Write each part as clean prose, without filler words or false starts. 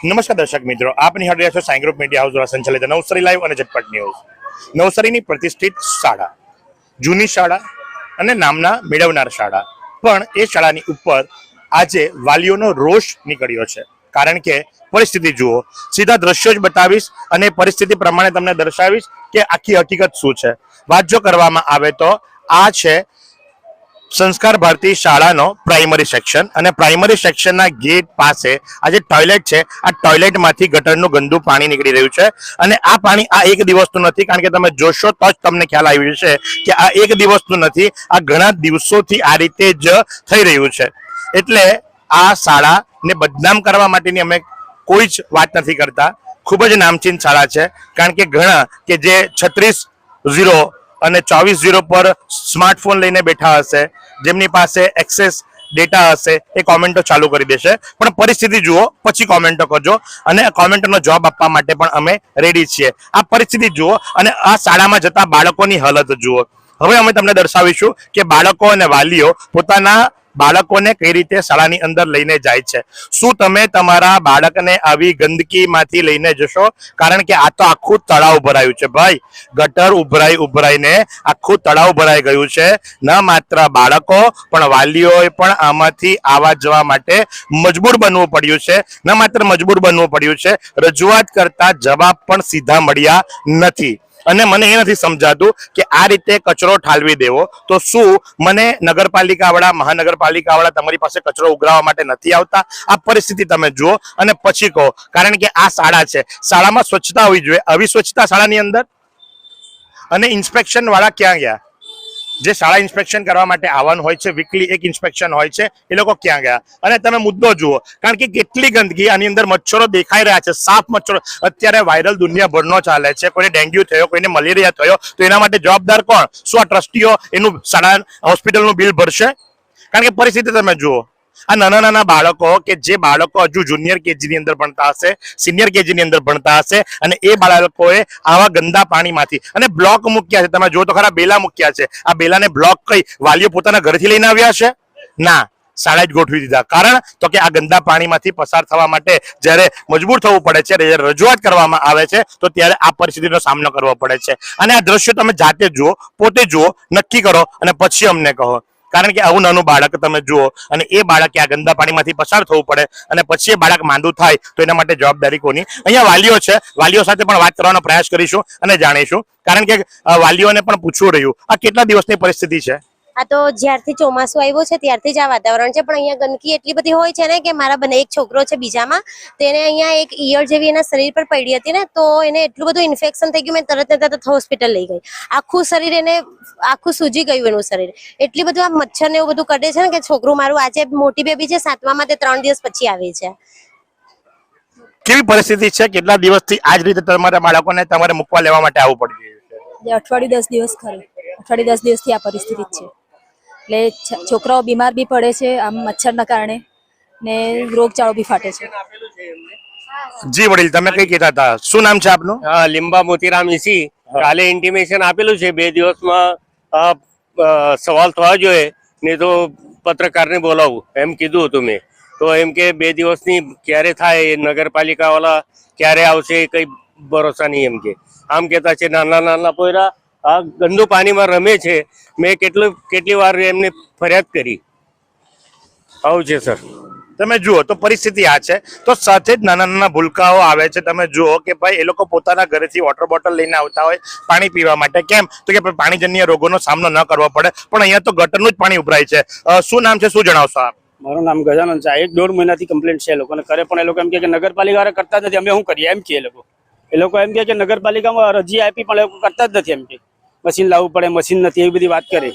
નમસ્કાર દર્શક મિત્રો, આપ નિહાળી રહ્યા છો સાઈ ગ્રુપ મીડિયા હાઉસ દ્વારા સંચાલિત નવસારી લાઈવ અને ઝટપટ ન્યૂઝ. નવસારીની પ્રતિષ્ઠિત શાળા, જૂની શાળા અને નામના મેળવનાર શાળા, પણ એ શાળાની ઉપર આજે વાલીઓનો રોષ નીકળ્યો છે. કારણ કે પરિસ્થિતિ જુઓ, સીધા દ્રશ્યો જ બતાવીશ અને પરિસ્થિતિ પ્રમાણે તમને દર્શાવીશ કે આખી હકીકત શું છે. વાત જો કરવામાં આવે તો આ છે સંસ્કાર ભારતી શાળાનો પ્રાઇમરી સેક્શન, અને પ્રાઇમરી સેક્શનના ગેટ પાસે આ જે ટોયલેટ છે, આ ટોયલેટમાંથી ગટરનું ગંદુ પાણી નીકળી રહ્યું છે. અને આ પાણી આ એક દિવસનું નથી, કારણ કે તમે જોશો તો જ તમને ખ્યાલ આવી જશે કે આ એક દિવસનું નથી, આ ઘણા દિવસોથી આ રીતે જ થઈ રહ્યું છે. એટલે આ શાળાને બદનામ કરવા માટેની અમે કોઈ જ વાત નથી કરતા. ખૂબ જ નામચીન શાળા છે, કારણ કે ઘણા કે જે 36-0 અને 24-0 પર સ્માર્ટફોન લઈને બેઠા હશે, જેમની પાસે એક્સેસ ડેટા હશે, એ કોમેન્ટો ચાલુ કરી દેશે. પણ પરિસ્થિતિ જુઓ પછી કોમેન્ટો કરજો, અને કોમેન્ટોનો જવાબ આપવા માટે પણ અમે રેડી છીએ. આ પરિસ્થિતિ જુઓ અને આ શાળામાં જતા બાળકોની હાલત જુઓ. હવે અમે તમને દર્શાવીશું કે બાળકો અને વાલીઓ પોતાના બાળકોને કઈ રીતે શાળાની અંદર લઈને જાય છે. શું તમે તમારા બાળકને આવી ગંદકીમાંથી લઈને જશો? કારણ કે આ તો આખું તળાવ ભરાયું છે ભાઈ, ગટર ઉભરાઈને આખું તળાવ ભરાઈ ગયું છે. ન માત્ર બાળકો પણ વાલીઓએ પણ આમાંથી આવવા જવા માટે મજબૂર બનવું પડ્યું છે. ન માત્ર મજબૂર બનવું પડ્યું છે, રજૂઆત કરતા જવાબ પણ સીધા મળ્યા નથી. અને મને એ નથી સમજાતું કે આ રીતે કચરો ઠાલવી દેવો તો શું મને નગરપાલિકાવાળા, મહાનગરપાલિકાવાળા તમારી પાસે કચરો ઉઘરાવવા માટે નથી આવતા? આ પરિસ્થિતિ તમે જુઓ અને પછી કહો. કારણ કે આ શાળા છે, શાળામાં સ્વચ્છતા હોવી જોઈએ. આવી સ્વચ્છતા શાળાની અંદર? અને ઇન્સ્પેક્શન વાળા ક્યાં ગયા? જે શાળા ઇન્સ્પેક્શન કરવા માટે આવવાનું હોય છે, વીકલી એક ઇન્સ્પેક્શન હોય છે, એ લોકો ક્યાં ગયા? અને તમે મુદ્દો જુઓ, કારણ કે કેટલી ગંદકી, આની અંદર મચ્છરો દેખાઈ રહ્યા છે, સાફ મચ્છરો. અત્યારે વાયરલ દુનિયાભરનો ચાલે છે. કોઈને ડેન્ગ્યુ થયો, કોઈને મલેરિયા થયો, તો એના માટે જવાબદાર કોણ? શું આ ટ્રસ્ટીઓ એનું શાળા હોસ્પિટલનું બિલ ભરશે? કારણ કે પરિસ્થિતિ તમે જુઓ. આ નાના નાના બાળકો, કે જે બાળકો હજુ જુનિયર કેજી ની અંદર ભણતા હશે, સિનિયર કેજી ની અંદર ભણતા હશે, અને એ બાળકોએ આવા ગંદા પાણીમાંથી અને બ્લોક મૂક્યા છે. તમે જો તો ખરા, બેલા મૂક્યા છે. આ બેલાને બ્લોક કઈ વાલીઓ પોતાના ઘરથી લઈને આવ્યા છે? ના, શાળાએ જ ગોઠવી દીધા. કારણ તો કે આ ગંદા પાણીમાંથી પસાર થવા માટે જ્યારે મજબૂર થવું પડે છે, જ્યારે રજૂઆત કરવામાં આવે છે, તો ત્યારે આ પરિસ્થિતિનો સામનો કરવો પડે છે. અને આ દ્રશ્યો તમે જાતે જુઓ, પોતે જુઓ, નક્કી કરો અને પછી અમને કહો. કારણ કે આવું નાનું બાળક તમે જુઓ અને એ બાળકે આ ગંદા પાણીમાંથી પસાર થવું પડે અને પછી એ બાળક માંદું થાય, તો એના માટે જવાબદારી કોની? અહીંયા વાલીઓ છે, વાલીઓ સાથે પણ વાત કરવાનો પ્રયાસ કરીશું અને જાણીશું. કારણ કે વાલીઓને પણ પૂછવું રહ્યું, આ કેટલા દિવસની પરિસ્થિતિ છે? આ તો જ્યારથી ચોમાસું આવ્યું છે ત્યારથી જ આ વાતાવરણ છે. પણ અહીંયા ગંદકી એટલી બધી હોય છે ને કે મારા બને એક છોકરો છે બીજામાં, તેને અહીંયા એક ઈયળ જેવી એના શરીર પર પડી હતી ને, તો એને એટલું બધું ઇન્ફેક્શન થઈ ગયું, મેં તરત ને તરત હોસ્પિટલ લઈ ગઈ. આખું શરીર એને આખું સૂજી ગયું એનું શરીર. એટલી બધું આ મચ્છર ને એવું બધું કડે છે ને કે છોકરું મારું, આજે મોટી બેબી છે 7મા, તે 3 દિવસ પછી આવી છે. કેવી પરિસ્થિતિ છે? કેટલા દિવસથી આ જ રીતે તમારા બાળકોને તમારે મૂકવા લેવા માટે આવવું પડી રહ્યું છે? અઠવાડિયું 10 દિવસ ખરું, અઠવાડિયું 10 દિવસથી આ પરિસ્થિતિ જ છે. એટલે છોકરાઓ બીમાર બી પડે છે આમ મચ્છરના કારણે, ને રોગચાળો બી ફાટે છે. જી વડીલ, તમે કઈ કહેતા હતા? શું નામ છે આપનું? લીંબા મોતીરામ ઈસી. કાલે ઇન્ટિમેશન આપેલું છે 2 દિવસમાં સવાલ થવા જોઈએ, નહીં તો પત્રકારને બોલાવું એમ કીધું હતું મેં. તો એમ કે 2 દિવસની ક્યારે થાય, નગરપાલિકા વાળા ક્યારે આવશે, કઈ ભરોસા નહીં એમ કે. આમ કહેતા છે નાના નાના પોયરા આ ગંદુ પાણીમાં રમે છે. મેં કેટલી વાર એમને ફરિયાદ કરી. આવું છે સર. તમે જુઓ તો પરિસ્થિતિ આ છે. તો સાથે જ નાના નાના ભૂલકાઓ આવે છે. તમે જુઓ કે ભાઈ એ લોકો પોતાના ઘરેથી વોટર બોટલ લઈને આવતા હોય પાણી પીવા માટે. કેમ? તો કે પાણીજન્ય રોગોનો સામનો ન કરવો પડે. પણ અહીંયા તો ગટરનું જ પાણી ઉભરાય છે. શું નામ છે, શું જણાવશો આપ? મારું નામ ગજાનંદ છે. 1-1.5 મહિનાથી કમ્પ્લેન્ટ છે એ લોકોને કરે, પણ એ લોકો એમ કે નગરપાલિકા કરતા જ નથી, અમે શું કરીએ એમ કે એ લોકો એમ કે નગરપાલિકામાં અરજી આપી પણ એ લોકો કરતા જ નથી. એમ કે મશીન લાવવું પડે, મશીન નથી, એવી બધી વાત કરે.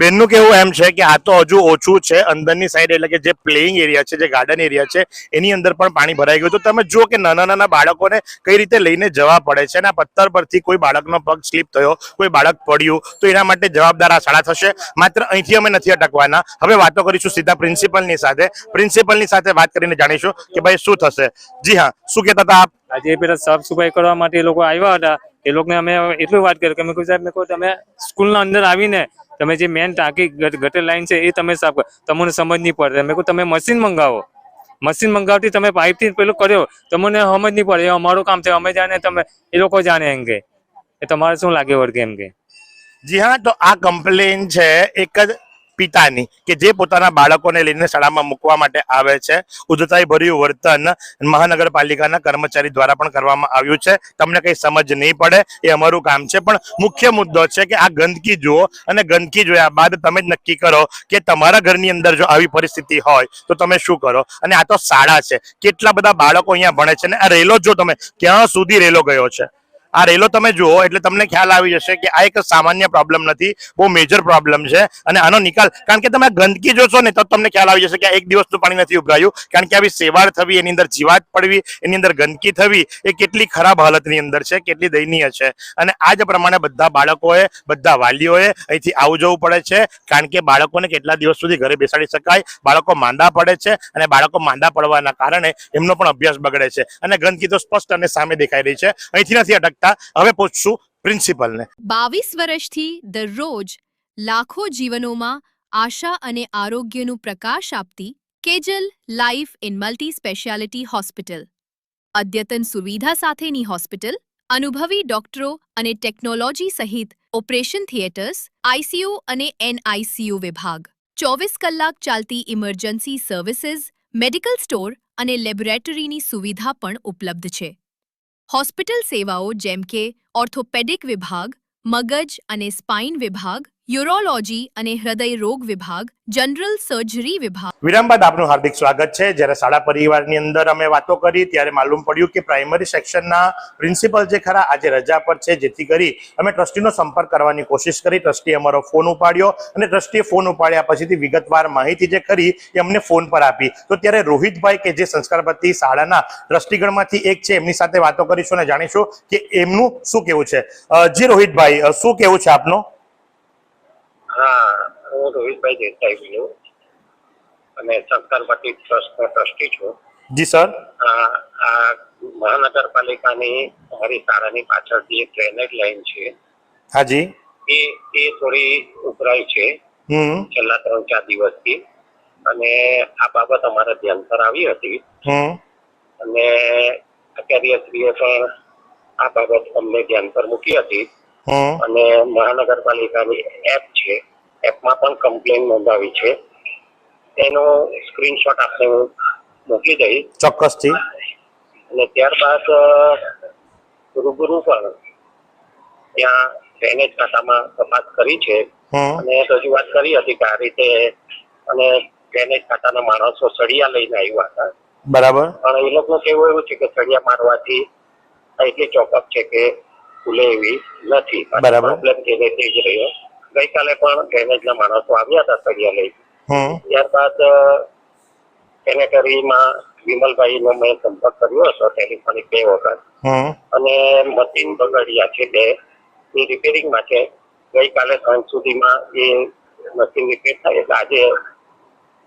બેનનું કેવું એમ છે કે આ તો હજુ ઓછું છે અંદરની સાઈડ, એટલે કે જે પ્લેઇંગ એરિયા છે, જે ગાર્ડન એરિયા છે, એની અંદર પણ પાણી ભરાઈ ગયું. તો તમે જુઓ કે નાના નાના બાળકોને કઈ રીતે લઈને જવા પડે છે. અને આ પથ્થર પરથી કોઈ બાળકનો પગ સ્લીપ થયો, કોઈ બાળક પડ્યું, તો એના માટે જવાબદાર આ શાળા થશે. માત્ર અહીંથી અમે નથી અટકવાના. હવે વાતો કરીશું સીધા પ્રિન્સિપલની સાથે. પ્રિન્સિપલની સાથે વાત કરીને જાણીશું કે ભાઈ શું થશે. જી હા, શું કહેતા હતા આપ? આજે પેલા સાફ સફાઈ કરવા માટે એ લોકો આવ્યા હતા. એ લોકોને અમે એટલું વાત કરી કે મેં કહ્યું સાહેબ, મેં કહ્યું તમે સ્કૂલના અંદર આવીને તમે જે મેન ટાંકી ગટર લાઈન છે એ તમે સાફ કરો. તમને સમજ નહીં પડે. મેં કહું તમે મશીન મંગાવો. મશીન મંગાવતી તમે પાઇપથી પેલું કર્યો, તમને સમજ નહીં પડે. એ અમારું કામ છે, અમે જાણે, તમે એ લોકો જાણે એમ કે. એ તમારે શું લાગે વળગે એમ કે. જી હા, તો આ કમ્પ્લેન છે એક જ પિતાની કે જે પોતાના બાળકોને લઈને શાળામાં મૂકવા માટે આવે છે. ઉદ્ધતાઈ ભર્યું વર્તન મહાનગરપાલિકાના કર્મચારી દ્વારા પણ કરવામાં આવ્યું છે. તમને કઈ સમજ નહીં પડે, એ અમારું કામ છે. પણ મુખ્ય મુદ્દો છે કે આ ગંદકી જુઓ અને ગંદકી જોયા બાદ તમે જ નક્કી કરો કે તમારા ઘરની અંદર જો આવી પરિસ્થિતિ હોય તો તમે શું કરો. અને આ તો શાળા છે, કેટલા બધા બાળકો અહીંયા ભણે છે. અને આ રેલો જો તમે ક્યાં સુધી રેલો ગયો છે, આ રેલો તમે જુઓ એટલે તમને ખ્યાલ આવી જશે કે આ એક સામાન્ય પ્રોબ્લેમ નથી, બહુ મેજર પ્રોબ્લેમ છે. અને આનો નિકાલ, કારણ કે તમે આ ગંદકી જોશો ને તો તમને ખ્યાલ આવી જશે કે આ એક દિવસનું પાણી નથી ઉભરાયું. કારણ કે આવી સેવાળ થવી, એની અંદર જીવાત પડવી, એની અંદર ગંદકી થવી, એ કેટલી ખરાબ હાલતની અંદર છે, કેટલી દયનીય છે. અને આ જ પ્રમાણે બધા બાળકોએ, બધા વાલીઓએ અહીંથી આવું જવું પડે છે. કારણ કે બાળકોને કેટલા દિવસ સુધી ઘરે બેસાડી શકાય, બાળકો માંદા પડે છે. અને બાળકો માંદા પડવાના કારણે એમનો પણ અભ્યાસ બગડે છે. અને ગંદકી તો સ્પષ્ટ અને સામે દેખાઈ રહી છે. અહીંથી નથી અટકતા. હવે પૂછશું પ્રિન્સિપલને. 22 વર્ષથી દરરોજ લાખો જીવનોમાં આશા અને આરોગ્યનું પ્રકાશ આપતી Kejal life in multi speciality hospital. અદ્યતન સુવિધા સાથેની હોસ્પિટલ, અનુભવી ડોક્ટરો અને ટેકનોલોજી સહિત ઓપરેશન થિયેટર્સ, આઈસીયુ અને એનઆઈસીયુ વિભાગ, 24 કલાક ચાલતી ઇમરજન્સી સર્વિસીસ, મેડિકલ સ્ટોર અને લેબોરેટરીની સુવિધા પણ ઉપલબ્ધ છે. હોસ્પિટલ સેવાઓ જેમ કે ઓર્થોપેડિક વિભાગ, મગજ અને સ્પાઇન વિભાગ, યુરોલોજી અને હૃદય રોગ વિભાગ, જનરલ સર્જરી વિભાગ. વિરામ બાદ આપનું હાર્દિક સ્વાગત છે. જ્યારે શાળા પરિવારની અંદર અમે વાતો કરી ત્યારે માલુમ પડ્યું કે પ્રાઇમરી સેક્શનના પ્રિન્સિપલ જે ખરા આજે રજા પર છે, જેથી કરી અમે ટ્રસ્ટીનો સંપર્ક કરવાની કોશિશ કરી. ટ્રસ્ટી અમારો ફોન ઉપાડ્યો અને ટ્રસ્ટીએ ફોન ઉપાડ્યા પછીથી વિગતવાર માહિતી જે ખરી એ અમને ફોન પર આપી. તો ત્યારે રોહિતભાઈ કે જે સંસ્કારપતિ શાળાના ટ્રસ્ટીગણમાંથી એક છે, એમની સાથે વાતો કરીશું અને જાણીશું કે એમનું શું કેવું છે. જી રોહિતભાઈ, શું કેવું છે આપનું? હા, હું રોહિતભાઈ દેસાઈ છું અને સંસ્કારપતિ ટ્રસ્ટનો ટ્રસ્ટી છું. જી સર. આ મહાનગરપાલિકાની અમારી શાળાની પાછળથી એક ડ્રેનેજ લાઈન છે. હાજી. એ થોડી ઉભરાઈ છે છેલ્લા 3-4 દિવસથી, અને આ બાબત અમારા ધ્યાન પર આવી હતી. અને આચાર્યશ્રીએ પણ આ બાબત અમને ધ્યાન પર મૂકી હતી. અને મહાનગરપાલિકાની એપ છે, એપમાં પણ કમ્પ્લેન નોંધાવી છે. એનો સ્ક્રીનશોટ આપણે હું મોકલી દઈશ ચોક્કસથી. અને ત્યારબાદ રૂબરૂ પણ ત્યાં ડ્રેનેજ ખાતામાં તપાસ કરી છે અને રજૂઆત કરી હતી કે આ રીતે, અને ડ્રેનેજ ખાતાના માણસો સળિયા લઈને આવ્યા હતા. બરાબર. પણ એ લોકો કેવું એવું છે કે સળિયા મારવાથી એટલી ચોકઅપ છે કે ખુલે એવી નથી. પ્રોબ્લેમ જે જ રહ્યો. ગઈકાલે પણ ડ્રેનેજના માણસો આવ્યા હતા સળિયા લઈ. ત્યારબાદ સેનેટરીમાં વિમલભાઈનો મેં સંપર્ક કર્યો હતો ટેલિફોનિક 2 વખત, અને મશીન બગડ્યા છે 2, એ રિપેરિંગમાં છે. ગઈકાલે સાંજ સુધીમાં એ મશીન રિપેર થાય એટલે આજે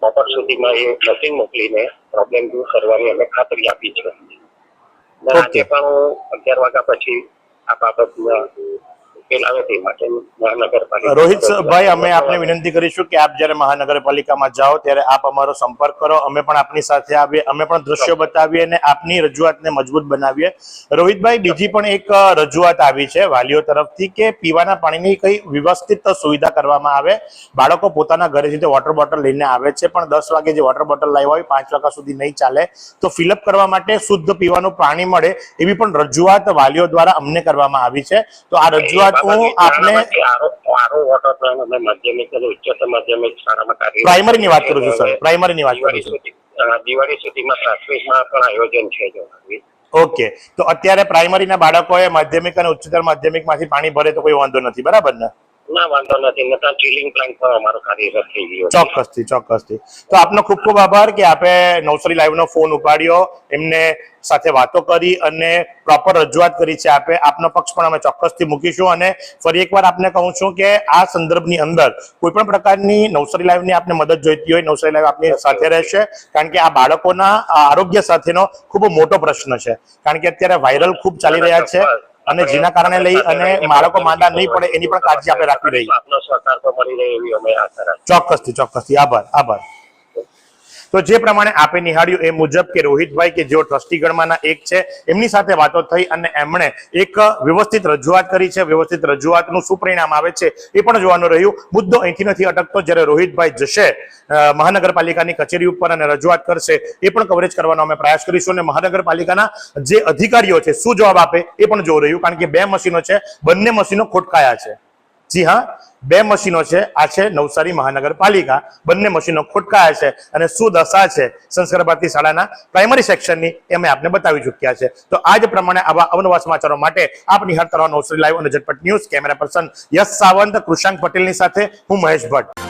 બપોર સુધીમાં એ મશીન મોકલીને પ્રોબ્લેમ દૂર કરવાની અમે ખાતરી આપી છે. આજે પણ હું 11 વાગ્યા પછી આ બાબતમાં ઉકેલ આવે તે માટે મહાનગરપાલિકા. રોહિતભાઈ, અમે આપને વિનંતી કરીશું કે આપ જ્યારે મહાનગરપાલિકામાં જાઓ ત્યારે આપ અમારો સંપર્ક કરો. અમે પણ આપની સાથે આવીએ, અમે પણ દ્રશ્યો બતાવીએ અને આપની રજૂઆતને મજબૂત બનાવીએ. રોહિતભાઈ, બીજી પણ એક રજૂઆત આવી છે વાલીઓ તરફથી કે પીવાના પાણીની કઈ વ્યવસ્થિત સુવિધા કરવામાં આવે. બાળકો પોતાના ઘરેથી તો વોટર બોટલ લઈને આવે છે, પણ 10 વાગે જે વોટર બોટલ લાવ્યા હોય 5 વાગ્યા સુધી નહીં ચાલે. તો ફિલઅપ કરવા માટે શુદ્ધ પીવાનું પાણી મળે એવી પણ રજૂઆત વાલીઓ દ્વારા અમને કરવામાં આવી છે. તો આ રજૂઆત પ્રાઇમરીની વાત કરું છું સર, પ્રાઇમરીની વાત કરું છું. દિવાળી સુધીમાં પ્રાથમિકમાં પણ આયોજન છે. ઓકે, તો અત્યારે પ્રાઇમરીના બાળકોએ માધ્યમિક અને ઉચ્ચતર માધ્યમિકમાંથી પાણી ભરે તો કોઈ વાંધો નથી, બરાબર ને? ના, વાંધો નથી. નતા ચિલિંગ પ્લાન્ટ પણ અમારો કાર્યરત થઈ ગયો. ચોક્કસથી, ચોક્કસથી. તો આપનો ખૂબ ખૂબ આભાર કે આપે નવસારી લાઈવનો ફોન ઉપાડ્યો, એમને સાથે વાતો કરી અને પ્રોપર રજૂઆત કરી છે. આપનો પક્ષ પણ અમે ચોક્કસથી મૂકીશું. અને ફરી એકવાર આપને કહું છું કે આ સંદર્ભની અંદર કોઈ પણ પ્રકારની નવસારી લાઈવની આપને મદદ જોઈતી હોય, નવસારી લાઈવ આપની સાથે રહેશે. કારણ કે આ બાળકોના આરોગ્ય સાથેનો ખૂબ મોટો પ્રશ્ન છે. કારણ કે અત્યારે વાયરલ ખૂબ ચાલી રહ્યા છે. અને જેના કારણે લઈ અને બાળકો માંદા નહીં પડે એની પણ કાળજી આપણે રાખવી રહી. આપનો સહકાર તો મળી રહે એવી અમે આશા રાખીએ. ચોક્કસથી આભાર. તો જે પ્રમાણે આપે નિહાળ્યું એ મુજબ કે રોહિતભાઈ કે જેઓ ટ્રસ્ટી ગણમાંના એક છે, એમની સાથે વાતો થઈ અને એમણે એક વ્યવસ્થિત રજૂઆત કરી છે. વ્યવસ્થિત રજૂઆતનું શું પરિણામ આવે છે એ પણ જોવાનું રહ્યું. મુદ્દો અહીંથી નથી અટકતો. જ્યારે રોહિતભાઈ જશે મહાનગરપાલિકાની કચેરી ઉપર અને રજૂઆત કરશે એ પણ કવરેજ કરવાનો અમે પ્રયાસ કરીશું. અને મહાનગરપાલિકાના જે અધિકારીઓ છે શું જવાબ આપે એ પણ જોવું રહ્યું. કારણ કે 2 મશીનો છે, બંને મશીનો ખોટકાયા છે. જી હા, 2 મશીનો છે. આ છે નવસારી મહાનગરપાલિકા, બંને મશીનો ખોટકાયા છે અને શું દશા છે સંસ્કાર ભારતી શાળાના પ્રાઇમરી સેક્શનની એ અમે આપને બતાવી ચૂક્યા છે. તો આ જ પ્રમાણે આવા અવનવા સમાચારો માટે આપ નિહાળતા રહો નવસારી લાઈવ અને ઝટપટ ન્યૂઝ. કેમેરા પર્સન યશ સાવંત, કૃષાંક પટેલની સાથે હું મહેશ ભટ્ટ.